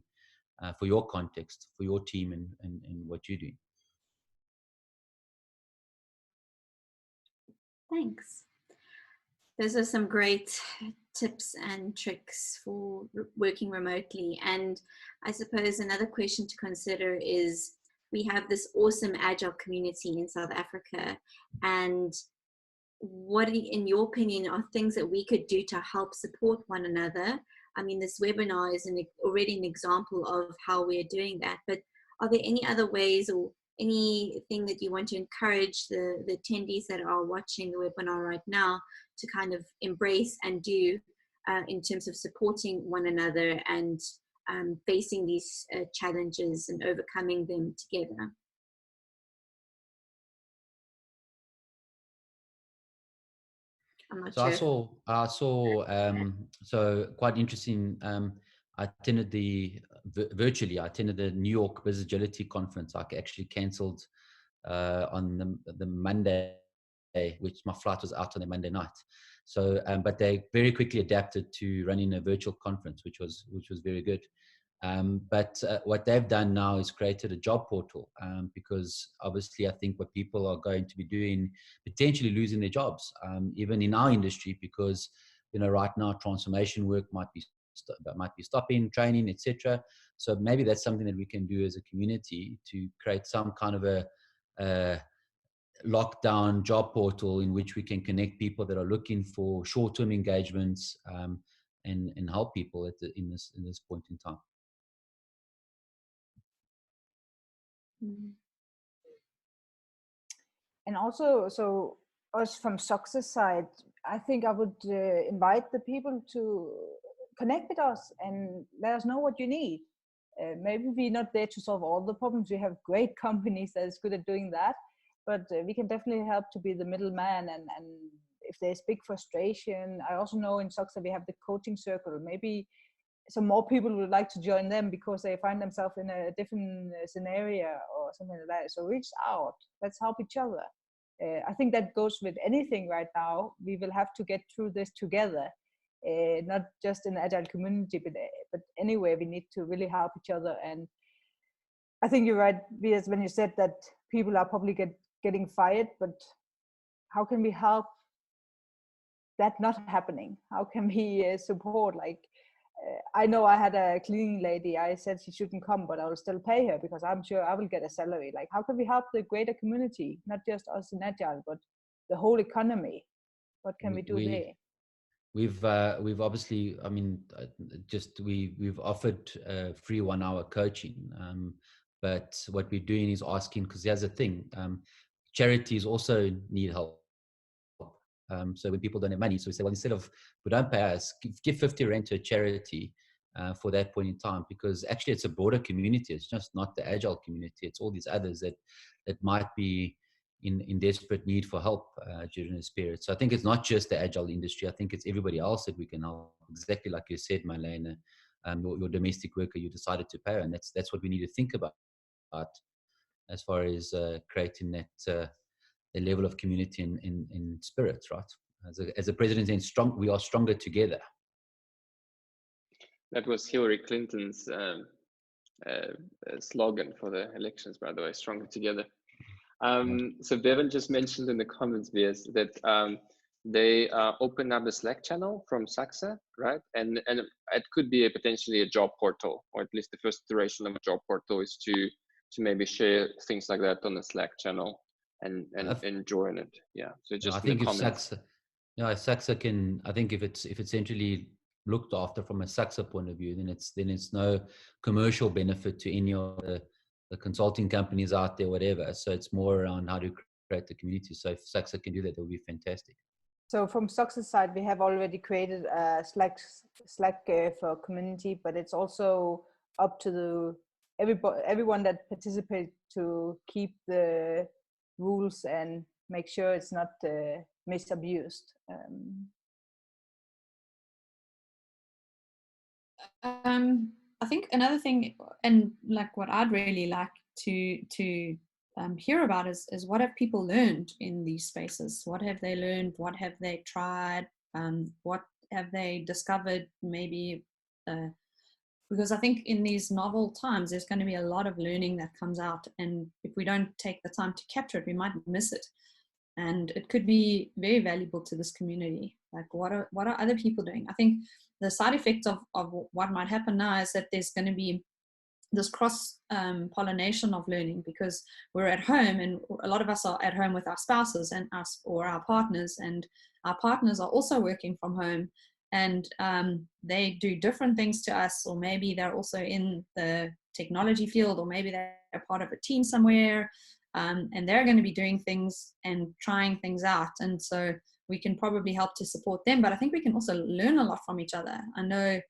for your context, for your team, and what you do. Thanks. Those are some great tips and tricks for working remotely. And I suppose another question to consider is, we have this awesome Agile community in South Africa, and what, in your opinion, are things that we could do to help support one another? I mean, this webinar is already an example of how we're doing that, but are there any other ways or anything that you want to encourage the attendees that are watching the webinar right now to kind of embrace and do in terms of supporting one another and facing these challenges and overcoming them together? I'm not sure. I saw so quite interesting. I attended virtually. I attended the New York Business Agility Conference. I actually cancelled on the Monday, which my flight was out on the Monday night. So, but they very quickly adapted to running a virtual conference, which was very good. But what they've done now is created a job portal, because obviously I think what people are going to be doing, potentially losing their jobs, even in our industry, because right now transformation work might be stopping, training, etc. So maybe that's something that we can do as a community to create some kind of a lockdown job portal in which we can connect people that are looking for short-term engagements, and help people in this point in time. And also, so us from SUGSA side, I think I would invite the people to connect with us and let us know what you need. Maybe we're not there to solve all the problems. We have great companies that is good at doing that, but we can definitely help to be the middleman. And if there's big frustration, I also know in SUGSA we have the coaching circle. Maybe some more people would like to join them because they find themselves in a different scenario or something like that. So reach out, let's help each other. I think that goes with anything right now. We will have to get through this together, not just in the Agile community, but anyway, we need to really help each other. And I think you're right, Biase, when you said that people are probably getting fired, but how can we help that not happening? How can we support? Like, I know I had a cleaning lady, I said she shouldn't come, but I will still pay her because I'm sure I will get a salary. Like, how can we help the greater community, not just us in Agile, but the whole economy? What can we do there? We've obviously, I mean, we've offered free 1 hour coaching, but what we're doing is asking, because there's a thing, charities also need help. So when people don't have money, so we say, well, instead of, we don't pay us, give 50 rand to a charity for that point in time, because actually it's a broader community. It's just not the Agile community. It's all these others that might be in desperate need for help during this period. So I think it's not just the Agile industry. I think it's everybody else that we can help. Exactly like you said, Malene, your domestic worker, you decided to pay, and that's what we need to think about as far as creating that the level of community in spirit, right? As a president, we are stronger together. That was Hillary Clinton's slogan for the elections, by the way, stronger together. So Bevan just mentioned in the comments, Biase, that they opened up a Slack channel from SUGSA, right? And it could be potentially a job portal, or at least the first iteration of a job portal is to maybe share things like that on the Slack channel and join it. Yeah. So just I think if SUGSA can, I think if it's centrally looked after from a SUGSA point of view, then it's no commercial benefit to any of the consulting companies out there, whatever. So it's more around how to create the community. So if SUGSA can do that, would be fantastic. So from SUGSA side, we have already created a Slack for community, but it's also up to everyone that participates to keep the rules and make sure it's not misused. I think another thing, and like what I'd really like to hear about is what have people learned in these spaces? What have they learned? What have they tried? What have they discovered? Maybe because I think in these novel times, there's going to be a lot of learning that comes out, and if we don't take the time to capture it, we might miss it. And it could be very valuable to this community. Like, what are other people doing? I think the side effect of what might happen now is that there's going to be this cross pollination of learning, because we're at home, and a lot of us are at home with our spouses and us or our partners, and our partners are also working from home, and they do different things to us, or maybe they're also in the technology field, or maybe they're part of a team somewhere, and they're going to be doing things and trying things out. And so we can probably help to support them, but I think we can also learn a lot from each other. I know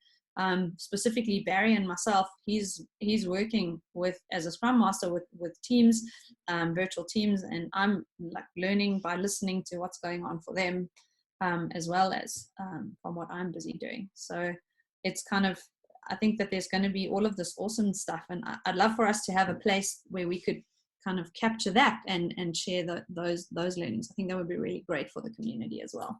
specifically Barry and myself, he's working with, as a Scrum Master, with teams, virtual teams, and I'm like learning by listening to what's going on for them, as well as from what I'm busy doing. So it's kind of, I think that there's going to be all of this awesome stuff, and I'd love for us to have a place where we could kind of capture that and share those learnings. I think that would be really great for the community as well.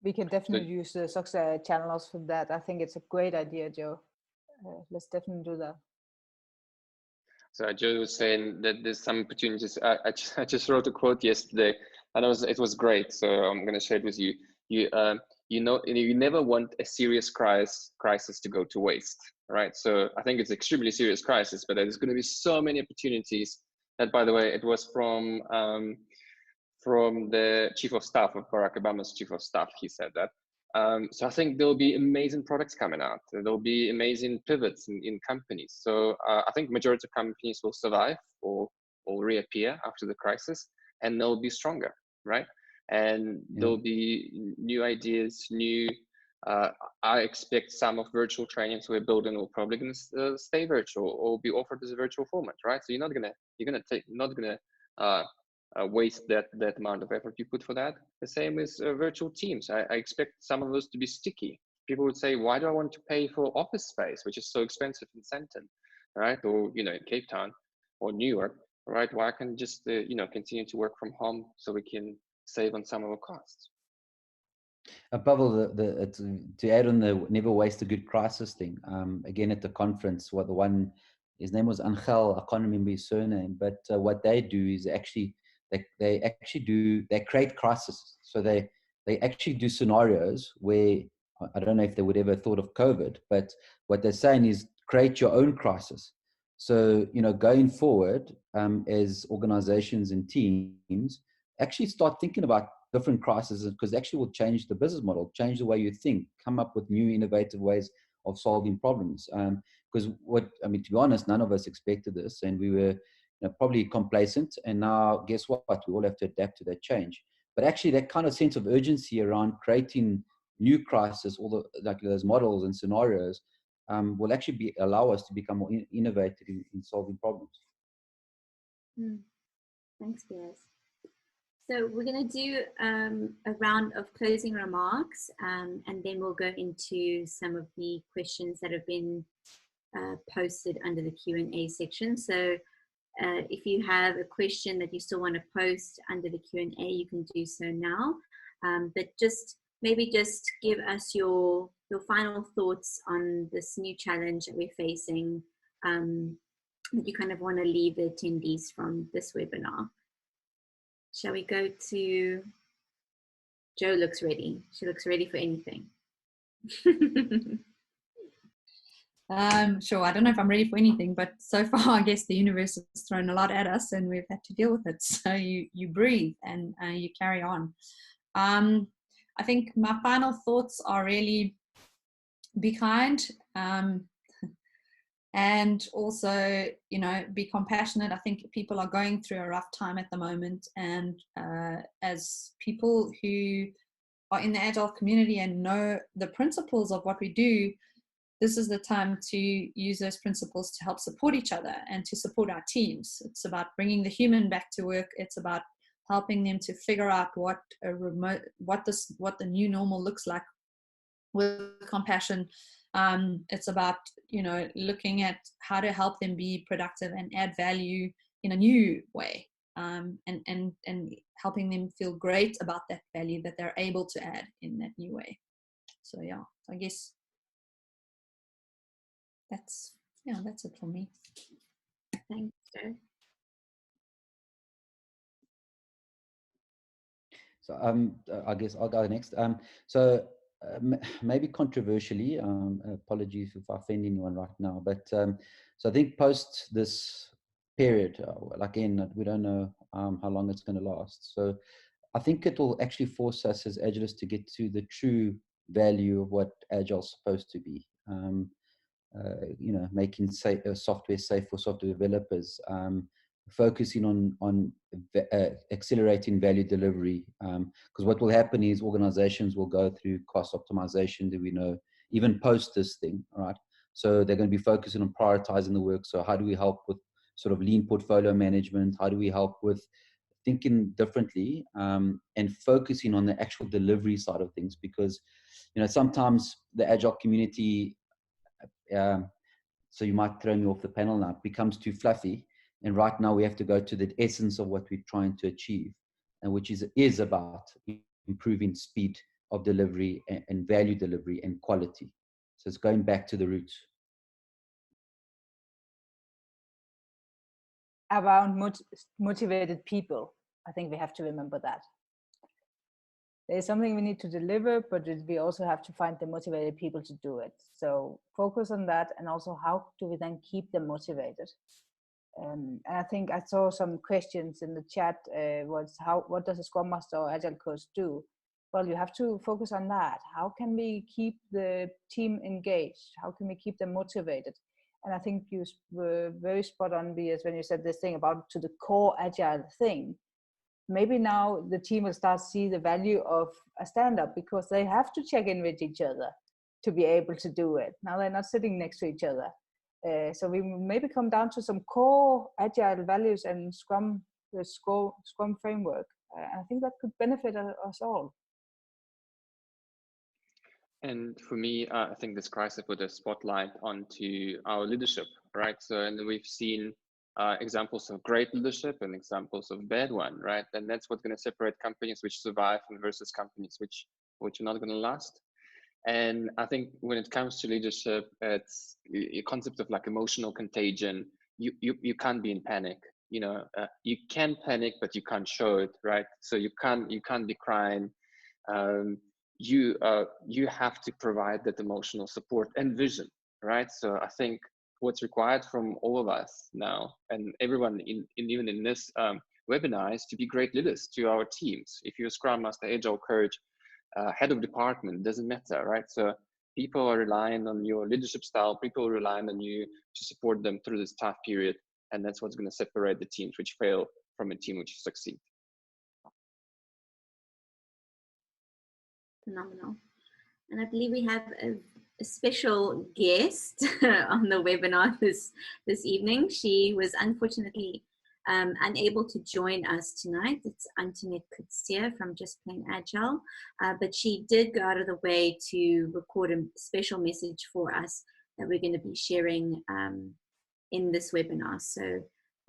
We can definitely use the SUGSA channels for that. I think it's a great idea, Joe. Let's definitely do that. So Joe was saying that there's some opportunities. I just wrote a quote yesterday, and it was great. So I'm going to share it with you. You never want a serious crisis to go to waste, right? So I think it's an extremely serious crisis, but there's going to be so many opportunities. That, by the way, it was from the chief of staff of Barack Obama's chief of staff. He said that. So I think there'll be amazing products coming out. There'll be amazing pivots in companies. So I think majority of companies will survive or reappear after the crisis, and they'll be stronger, right? And there'll be new ideas, I expect some of virtual trainings we're building will probably going to stay virtual or be offered as a virtual format, right? So you're not gonna waste that amount of effort you put for that. The same with virtual teams. I expect some of those to be sticky. People would say, why do I want to pay for office space, which is so expensive in Sandton, right? Or in Cape Town or New York, right? Why can't just continue to work from home so we can save on some of the costs? Pavel, to add on the never waste a good crisis thing, again at the conference, his name was Angel, I can't remember his surname, but what they do is actually, they create crises. So they actually do scenarios where, I don't know if they would ever thought of COVID, but what they're saying is create your own crisis. So, going forward, as organizations and teams actually start thinking about different crises, because actually will change the business model, change the way you think, come up with new innovative ways of solving problems. Because to be honest, none of us expected this, and we were probably complacent, and now guess what? We all have to adapt to that change. But actually that kind of sense of urgency around creating new crises, all those models and scenarios, will actually allow us to become more innovative in solving problems. Thanks, Biase. So we're going to do a round of closing remarks, and then we'll go into some of the questions that have been posted under the Q&A section. So if you have a question that you still want to post under the Q&A, you can do so now. But maybe just give us your final thoughts on this new challenge that we're facing, that you kind of want to leave the attendees from this webinar. Shall we go to Jo? Looks ready. She looks ready for anything. Sure. I don't know if I'm ready for anything, but so far, I guess the universe has thrown a lot at us and we've had to deal with it. So you breathe and you carry on. I think my final thoughts are really be kind, and also, be compassionate. I think people are going through a rough time at the moment, and as people who are in the Agile community and know the principles of what we do, this is the time to use those principles to help support each other and to support our teams. It's about bringing the human back to work. It's about helping them to figure out what the new normal looks like with compassion. It's about looking at how to help them be productive and add value in a new way, and helping them feel great about that value that they're able to add in that new way. So yeah, I guess that's it for me. Thanks, Jo. So I guess I'll go next. Maybe controversially, apologies if I offend anyone right now, but so I think post this period, again, we don't know how long it's going to last. So I think it will actually force us as Agilists to get to the true value of what Agile is supposed to be. making software safe for software developers, focusing on accelerating value delivery. Because what will happen is organizations will go through cost optimization, that we know, even post this thing, right? So they're going to be focusing on prioritizing the work. So how do we help with sort of lean portfolio management? How do we help with thinking differently, and focusing on the actual delivery side of things? Because, sometimes the Agile community, so you might throw me off the panel now, becomes too fluffy. And right now we have to go to the essence of what we're trying to achieve, and which is about improving speed of delivery and value delivery and quality. So it's going back to the roots. Around motivated people, I think we have to remember that. There's something we need to deliver, but we also have to find the motivated people to do it. So focus on that, and also how do we then keep them motivated? And I think I saw some questions in the chat. What does a Scrum Master or Agile coach do? Well, you have to focus on that. How can we keep the team engaged? How can we keep them motivated? And I think you were very spot on, Biase, when you said this thing about to the core Agile thing. Maybe now the team will start to see the value of a stand-up, because they have to check in with each other to be able to do it. Now they're not sitting next to each other. So we maybe come down to some core Agile values and the Scrum framework. I think that could benefit us all. And for me, I think this crisis put a spotlight onto our leadership, right? So, and we've seen examples of great leadership and examples of bad one, right? And that's what's going to separate companies which survive versus companies which are not going to last. And I think when it comes to leadership, it's a concept of like emotional contagion. You can't be in panic. You can panic, but you can't show it, right? So you can't be crying. You have to provide that emotional support and vision, right? So I think what's required from all of us now, and everyone even in this webinar, is to be great leaders to our teams. If you're a Scrum Master, Agile coach, head of department, doesn't matter, right? So people are relying on your leadership style, people are relying on you to support them through this tough period, and that's what's going to separate the teams which fail from a team which succeed. Phenomenal. And I believe we have a special guest on the webinar this evening. She was unfortunately unable to join us tonight. It's Antoinette Coetzee from Just Plain Agile, but she did go out of the way to record a special message for us that we're going to be sharing in this webinar. So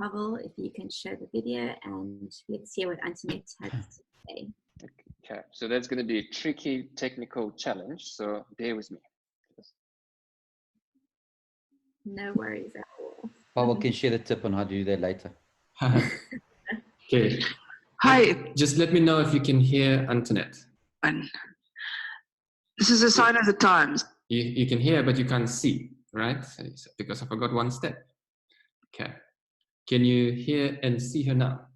Pavel, if you can show the video, and let's hear what Antoinette has to say. Okay, so that's going to be a tricky technical challenge, so bear with me. No worries at all. Pavel can share the tip on how to do that later. Okay. Hi. Just let me know if you can hear Antoinette. This is a sign of the times. You can hear, but you can't see, right? Because I forgot one step. Okay. Can you hear and see her now?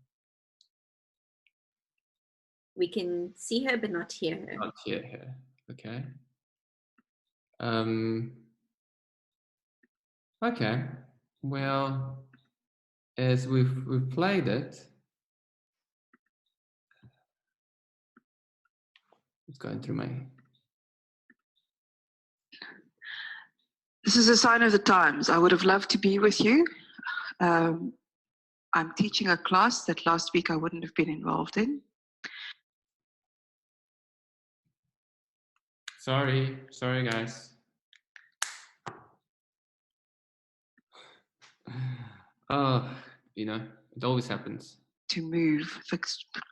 We can see her, but not hear her. Not hear her. Okay. Okay. Well, as we've played it, it's going through my. This is a sign of the times. I would have loved to be with you. I'm teaching a class that last week I wouldn't have been involved in. Sorry guys. Oh, it always happens. To move the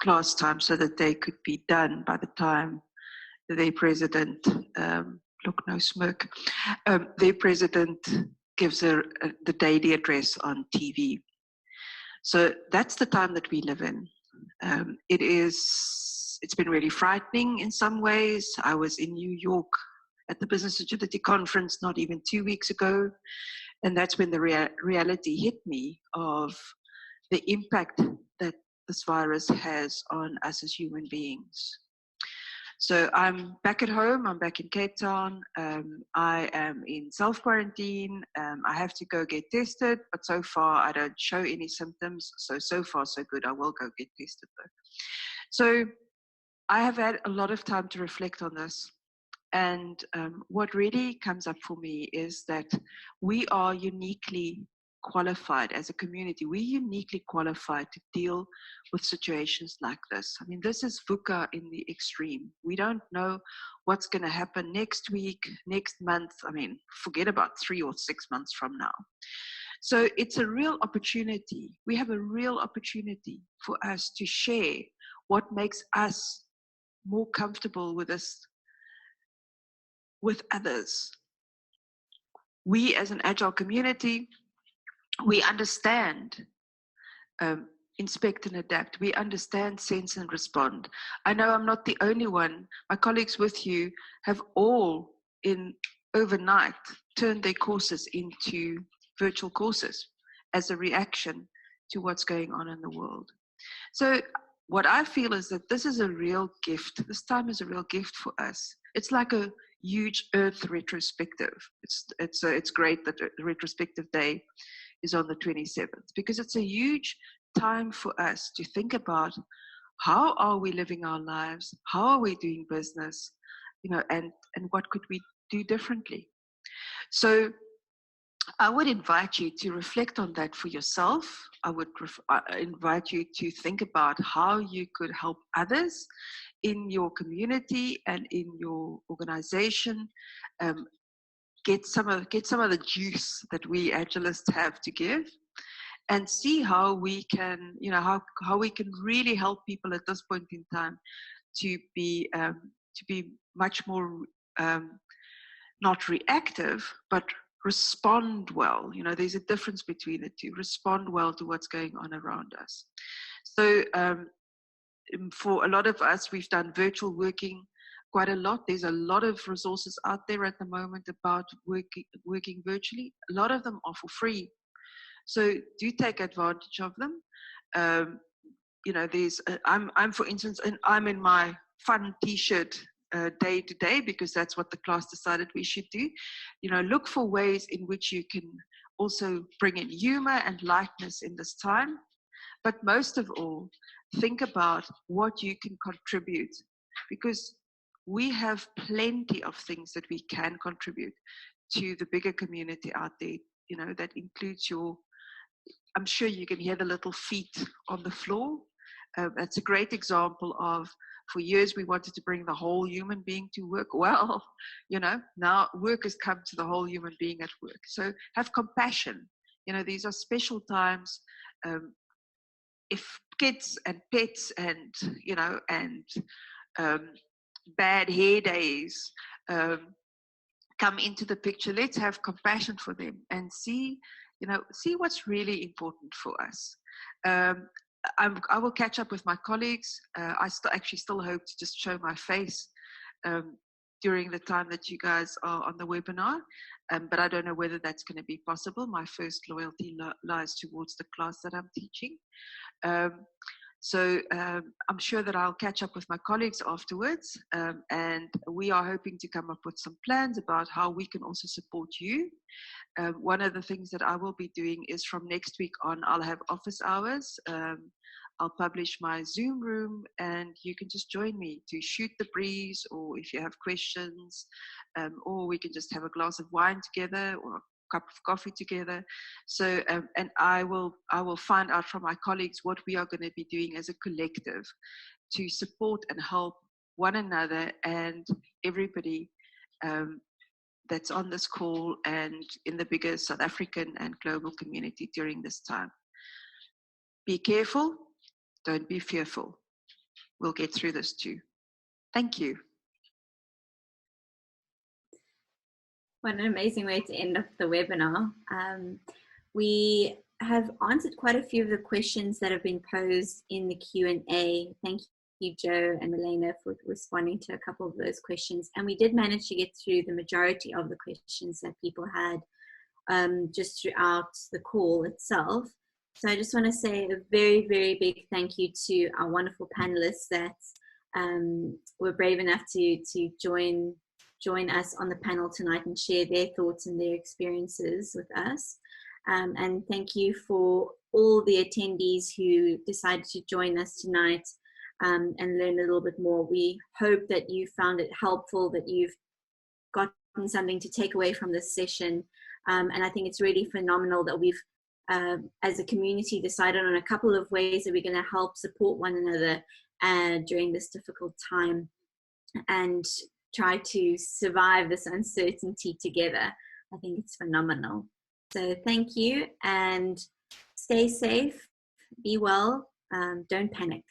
class time so that they could be done by the time their president, look, no smirk, their president gives the daily address on TV. So that's the time that we live in. It's been really frightening in some ways. I was in New York at the Business Agility Conference not even 2 weeks ago. And that's when the reality hit me of the impact that this virus has on us as human beings. So I'm back at home, I'm back in Cape Town, I am in self-quarantine, I have to go get tested, but so far I don't show any symptoms, so far so good. I will go get tested though. So I have had a lot of time to reflect on this, and what really comes up for me is that we are uniquely qualified as a community. We're uniquely qualified to deal with situations like this. I mean, this is VUCA in the extreme. We don't know what's going to happen next week, next month. I mean, forget about 3 or 6 months from now. So it's a real opportunity. We have a real opportunity for us to share what makes us more comfortable with this, with others. We as an Agile community, we understand inspect and adapt. We understand sense and respond. I know I'm not the only one. My colleagues with you have all overnight turned their courses into virtual courses as a reaction to what's going on in the world. So what I feel is that this is a real gift. This time is a real gift for us. It's like a huge Earth retrospective. It's great that the retrospective day is on the 27th, because it's a huge time for us to think about how are we living our lives, how are we doing business, and what could we do differently. So I would invite you to reflect on that for yourself. I would invite you to think about how you could help others in your community and in your organization, get some of the juice that we Agilists have to give, and see how we can, how we can really help people at this point in time to be much more not reactive, but respond well. There's a difference between the two. Respond well to what's going on around us. So for a lot of us, we've done virtual working quite a lot. There's a lot of resources out there at the moment about working virtually. A lot of them are for free. So do take advantage of them. I'm for instance, and I'm in my fun t-shirt day to day, because that's what the class decided we should do. Look for ways in which you can also bring in humor and lightness in this time. But most of all, think about what you can contribute, because we have plenty of things that we can contribute to the bigger community out there. That includes I'm sure you can hear the little feet on the floor. That's a great example of, for years we wanted to bring the whole human being to work. Well, now work has come to the whole human being at work. So have compassion. These are special times. If kids and pets and, bad hair days come into the picture, let's have compassion for them and see what's really important for us. I will catch up with my colleagues. I still hope to just show my face during the time that you guys are on the webinar, but I don't know whether that's going to be possible. My first loyalty lies towards the class that I'm teaching. So I'm sure that I'll catch up with my colleagues afterwards, and we are hoping to come up with some plans about how we can also support you. One of the things that I will be doing is, from next week on, I'll have office hours. I'll publish my Zoom room, and you can just join me to shoot the breeze, or if you have questions, or we can just have a glass of wine together, or a cup of coffee together. So and I will find out from my colleagues what we are going to be doing as a collective to support and help one another and everybody that's on this call and in the bigger South African and global community during this time. Be careful, don't be fearful. We'll get through this too. Thank you. What an amazing way to end up the webinar. We have answered quite a few of the questions that have been posed in the Q&A. Thank you, Joe and Malene, for responding to a couple of those questions. And we did manage to get through the majority of the questions that people had just throughout the call itself. So I just want to say a very, very big thank you to our wonderful panelists that were brave enough to join us on the panel tonight and share their thoughts and their experiences with us. And thank you for all the attendees who decided to join us tonight and learn a little bit more. We hope that you found it helpful, that you've gotten something to take away from this session. And I think it's really phenomenal that we've, as a community, decided on a couple of ways that we're going to help support one another during this difficult time and try to survive this uncertainty together. I think it's phenomenal. So thank you, and stay safe, be well, don't panic.